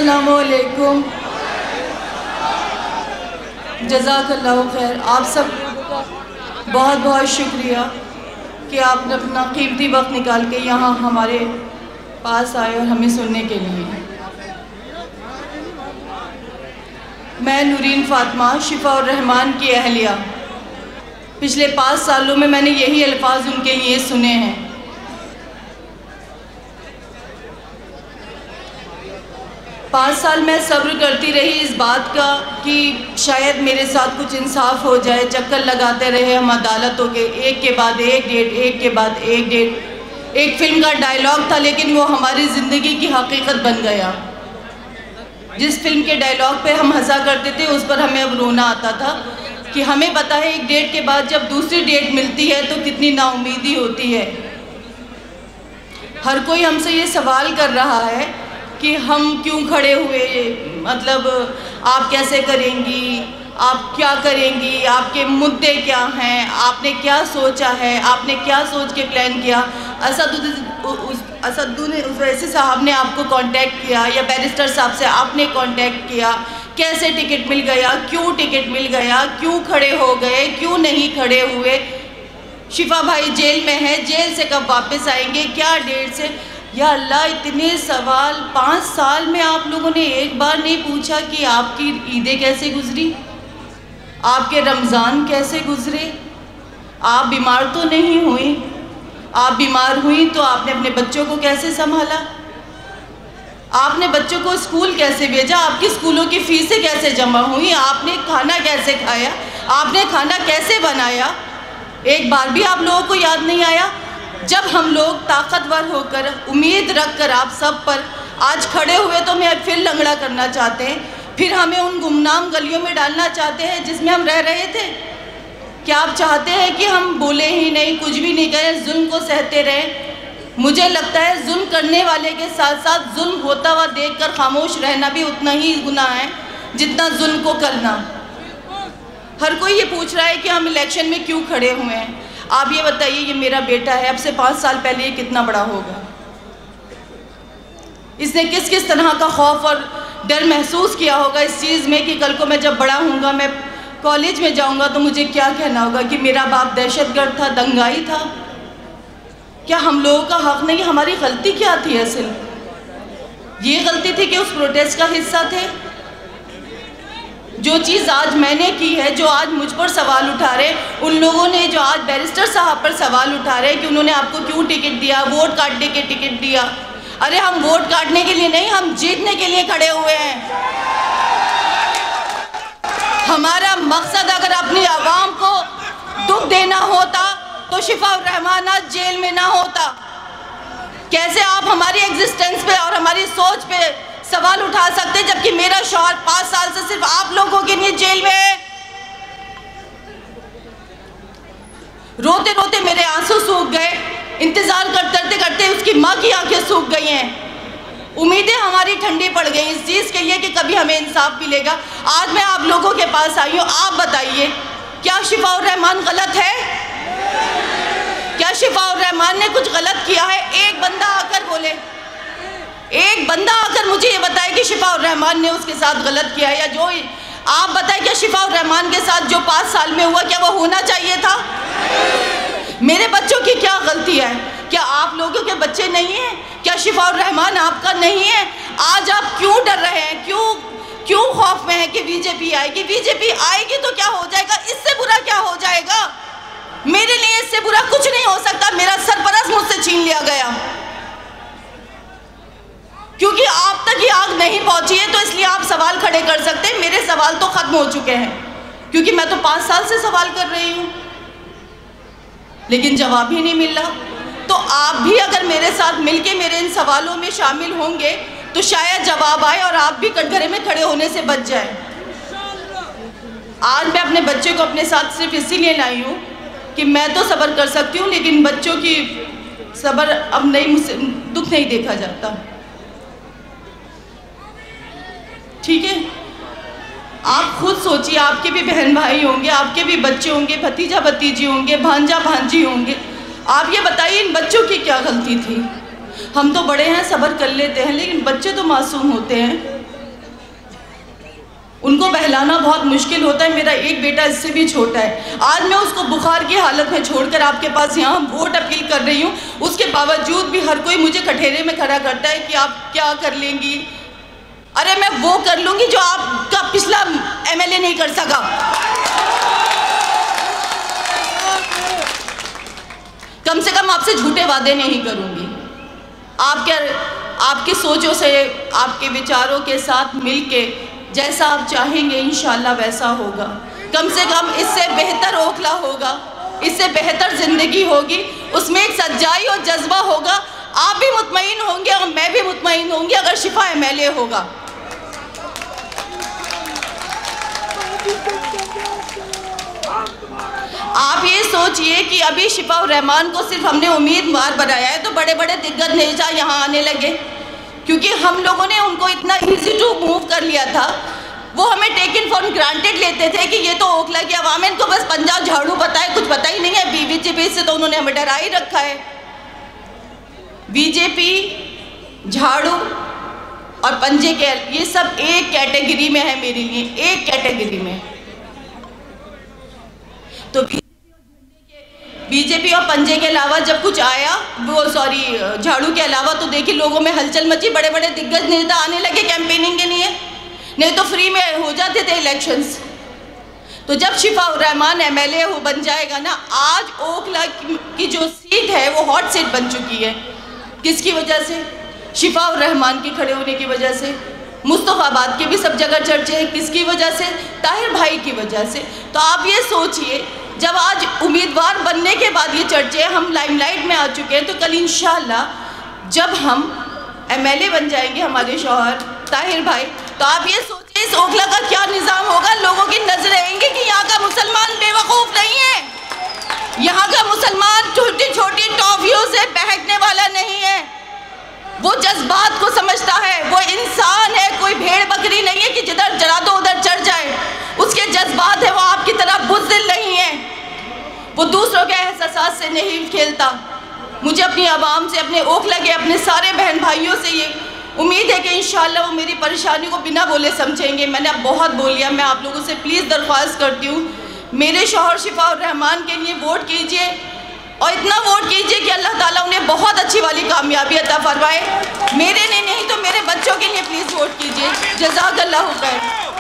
अस्सलामुअलैकुम, जज़ाकल्लाहु खैर। आप सब बहुत बहुत शुक्रिया कि आपने अपना कीमती वक्त निकाल के यहाँ हमारे पास आए और हमें सुनने के लिए। मैं नूरीन फ़ातिमा शिफ़ा और रहमान की अहलिया, पिछले 5 सालों में मैंने यही अल्फाज उनके लिए सुने हैं। पाँच साल मैं सब्र करती रही इस बात का कि शायद मेरे साथ कुछ इंसाफ हो जाए। चक्कर लगाते रहे हम अदालतों के, एक के बाद एक डेट, एक के बाद एक डेट। एक फिल्म का डायलॉग था लेकिन वो हमारी ज़िंदगी की हकीकत बन गया। जिस फिल्म के डायलॉग पे हम हंसा करते थे उस पर हमें अब रोना आता था कि हमें पता है एक डेट के बाद जब दूसरी डेट मिलती है तो कितनी नाउमीदी होती है। हर कोई हमसे ये सवाल कर रहा है कि हम क्यों खड़े हुए, मतलब आप कैसे करेंगी, आप क्या करेंगी, आपके मुद्दे क्या हैं, आपने क्या सोचा है, आपने क्या सोच के प्लान किया। असदुद्दीन ओवैसी साहब ने आपको कांटेक्ट किया या बैरिस्टर साहब से आपने कांटेक्ट किया, कैसे टिकट मिल गया, क्यों टिकट मिल गया, क्यों खड़े हो गए, क्यों नहीं खड़े हुए। शिफा भाई जेल में है, जेल से कब वापस आएंगे, क्या डेट से। या अल्लाह, इतने सवाल 5 साल में आप लोगों ने एक बार नहीं पूछा कि आपकी ईदें कैसे गुजरी, आपके रमज़ान कैसे गुजरे, आप बीमार तो नहीं हुई, आप बीमार हुई तो आपने अपने बच्चों को कैसे संभाला, आपने बच्चों को स्कूल कैसे भेजा, आपकी स्कूलों की फ़ीसें कैसे जमा हुई, आपने खाना कैसे खाया, आपने खाना कैसे बनाया। एक बार भी आप लोगों को याद नहीं आया। जब हम लोग ताकतवर होकर उम्मीद रखकर आप सब पर आज खड़े हुए तो हमें फिर लंगड़ा करना चाहते हैं, फिर हमें उन गुमनाम गलियों में डालना चाहते हैं जिसमें हम रह रहे थे। क्या आप चाहते हैं कि हम बोले ही नहीं, कुछ भी नहीं करें, जुल्म को सहते रहें। मुझे लगता है जुल्म करने वाले के साथ साथ जुल्म होता हुआ देखकर खामोश रहना भी उतना ही गुनाह है जितना जुल्म को करना। हर कोई ये पूछ रहा है कि हम इलेक्शन में क्यों खड़े हुए हैं। आप ये बताइए, ये मेरा बेटा है, अब से 5 साल पहले ये कितना बड़ा होगा, इसने किस किस तरह का खौफ और डर महसूस किया होगा इस चीज़ में कि कल को मैं जब बड़ा होऊंगा, मैं कॉलेज में जाऊंगा तो मुझे क्या कहना होगा कि मेरा बाप दहशतगर्द था, दंगाई था। क्या हम लोगों का हक नहीं? हमारी गलती क्या थी? असल ये गलती थी कि उस प्रोटेस्ट का हिस्सा थे। जो चीज़ आज मैंने की है, जो आज मुझ पर सवाल उठा रहे, उन लोगों ने जो आज बैरिस्टर साहब पर सवाल उठा रहे कि उन्होंने आपको क्यों टिकट दिया, वोट काटने के टिकट दिया। अरे हम वोट काटने के लिए नहीं, हम जीतने के लिए खड़े हुए हैं। हमारा मकसद अगर अपनी आवाम को दुख देना होता तो शिफा उर रहमान आज जेल में ना होता। कैसे आप हमारी एग्जिस्टेंस पे और हमारी सोच पे सवाल उठा सकते जबकि मेरा शौहर 5 साल से सिर्फ आप लोगों के लिए जेल में है। रोते रोते मेरे आंसू सूख गए, इंतजार करते करते उसकी माँ की आंखें सूख गई हैं। उम्मीदें हमारी ठंडी पड़ गई इस चीज़ के लिए कि कभी हमें इंसाफ मिलेगा। आज मैं आप लोगों के पास आई हूँ, आप बताइए क्या शिफा उर रहमान गलत है? क्या शिफा उर रहमान ने कुछ गलत किया है? एक बंदा आकर बोले, एक बंदा आकर मुझे ये बताए कि शिफा उर रहमान ने उसके साथ गलत किया है। या जो आप बताएं, क्या शिफा उर रहमान के साथ जो 5 साल में हुआ क्या वो होना चाहिए था? मेरे बच्चों की क्या गलती है? क्या आप लोगों के बच्चे नहीं हैं? क्या शिफा उर रहमान आपका नहीं है? आज आप क्यों डर रहे हैं, क्यों खौफ में है कि बीजेपी आएगी? बीजेपी आएगी तो क्या हो जाएगा? इससे बुरा क्या हो जाएगा? मेरे लिए इससे बुरा कुछ नहीं हो सकता। मेरा सरपरस्त मुझसे छीन लिया गया क्योंकि आप तक ये आग नहीं पहुंची है, तो इसलिए आप सवाल खड़े कर सकते हैं। मेरे सवाल तो खत्म हो चुके हैं क्योंकि मैं तो 5 साल से सवाल कर रही हूँ लेकिन जवाब ही नहीं मिल रहा। तो आप भी अगर मेरे साथ मिलके मेरे इन सवालों में शामिल होंगे तो शायद जवाब आए और आप भी कटघरे में खड़े होने से बच जाए। आज मैं अपने बच्चे को अपने साथ सिर्फ इसीलिए लाई हूँ कि मैं तो सब्र कर सकती हूँ लेकिन बच्चों की सब्र अब नहीं, मुझसे दुख नहीं देखा जाता। ठीक है, आप खुद सोचिए, आपके भी बहन भाई होंगे, आपके भी बच्चे होंगे, भतीजा भतीजी होंगे, भांजा भांजी होंगे। आप ये बताइए इन बच्चों की क्या गलती थी? हम तो बड़े हैं, सब्र कर लेते हैं, लेकिन बच्चे तो मासूम होते हैं, उनको बहलाना बहुत मुश्किल होता है। मेरा एक बेटा इससे भी छोटा है, आज मैं उसको बुखार की हालत में छोड़कर आपके पास यहाँ वोट अपील कर रही हूँ। उसके बावजूद भी हर कोई मुझे कठेरे में खड़ा करता है कि आप क्या कर लेंगी। अरे मैं वो कर लूँगी जो आपका पिछला MLA नहीं कर सका। कम से कम आपसे झूठे वादे नहीं करूँगी। आपके सोचों से, आपके विचारों के साथ मिलके जैसा आप चाहेंगे इंशाल्लाह वैसा होगा। कम से कम इससे बेहतर ओखला होगा, इससे बेहतर ज़िंदगी होगी, उसमें एक सच्चाई और जज्बा होगा। आप भी मुतमईन होंगे और मैं भी मुतमईन होंगी अगर शिफा MLA होगा। आप ये सोचिए कि अभी शिफा रहमान को सिर्फ हमने उम्मीदवार बनाया है तो बड़े बड़े दिग्गज नेता यहाँ आने लगे, क्योंकि हम लोगों ने उनको इतना इजी टू मूव कर लिया था। वो हमें टेकन फॉर ग्रांटेड लेते थे कि ये तो ओखला की आवाम है, इनको बस पंजाब झाड़ू पता है, कुछ पता ही नहीं है। बीजेपी से तो उन्होंने हमें डरा ही रखा है। बीजेपी, झाड़ू और पंजे के, ये सब एक कैटेगरी में है मेरे लिए, एक कैटेगरी में। तो बीजेपी और पंजे के अलावा जब कुछ आया, वो झाड़ू के अलावा, तो देखिए लोगों में हलचल मची, बड़े बड़े दिग्गज नेता आने लगे कैंपेनिंग के लिए, नहीं तो फ्री में हो जाते थे इलेक्शंस। तो जब शिफा रहमान MLA बन जाएगा ना, आज ओखला की जो सीट है वो हॉट सीट बन चुकी है। किसकी वजह से? शिफा रहमान के खड़े होने की वजह से। मुस्तफ़ाबाद के भी सब जगह चर्चे हैं, किसकी वजह से? ताहिर भाई की वजह से। तो आप ये सोचिए, जब आज उम्मीदवार बनने के बाद ये चर्चे हम लाइमलाइट में आ चुके हैं, तो कल इंशाल्लाह जब हम MLA बन जाएंगे, हमारे शौहर ताहिर भाई, तो आप ये सोचिए इस ओखला का क्या निज़ाम होगा। लोगों की नजरें आएंगी कि यहाँ का मुसलमान बेवकूफ़ नहीं है, यहाँ का मुसलमान छोटी छोटी टॉफियों से बहकने वाला नहीं है, वो जज्बात को समझता है, वो इंसान है, कोई भेड़ बकरी नहीं है कि जिधर जला दो उधर चढ़ जाए। उसके जज्बात है, वो आपकी तरह बुज़दिल नहीं है, वो दूसरों के एहसास से नहीं खेलता। मुझे अपनी आवाम से, अपने ओखला के अपने सारे बहन भाइयों से ये उम्मीद है कि इंशाअल्लाह वो मेरी परेशानी को बिना बोले समझेंगे। मैंने अब बहुत बोल लिया, मैं आप लोगों से प्लीज़ दरख्वास्त करती हूँ, मेरे शौहर शिफा रहमान के लिए वोट कीजिए, और इतना वोट कीजिए कि अल्लाह ताला उन्हें बहुत अच्छी वाली कामयाबी अता फरमाए। मेरे लिए नहीं तो मेरे बच्चों के लिए प्लीज़ वोट कीजिए। जज़ाकल्लाहु खैर।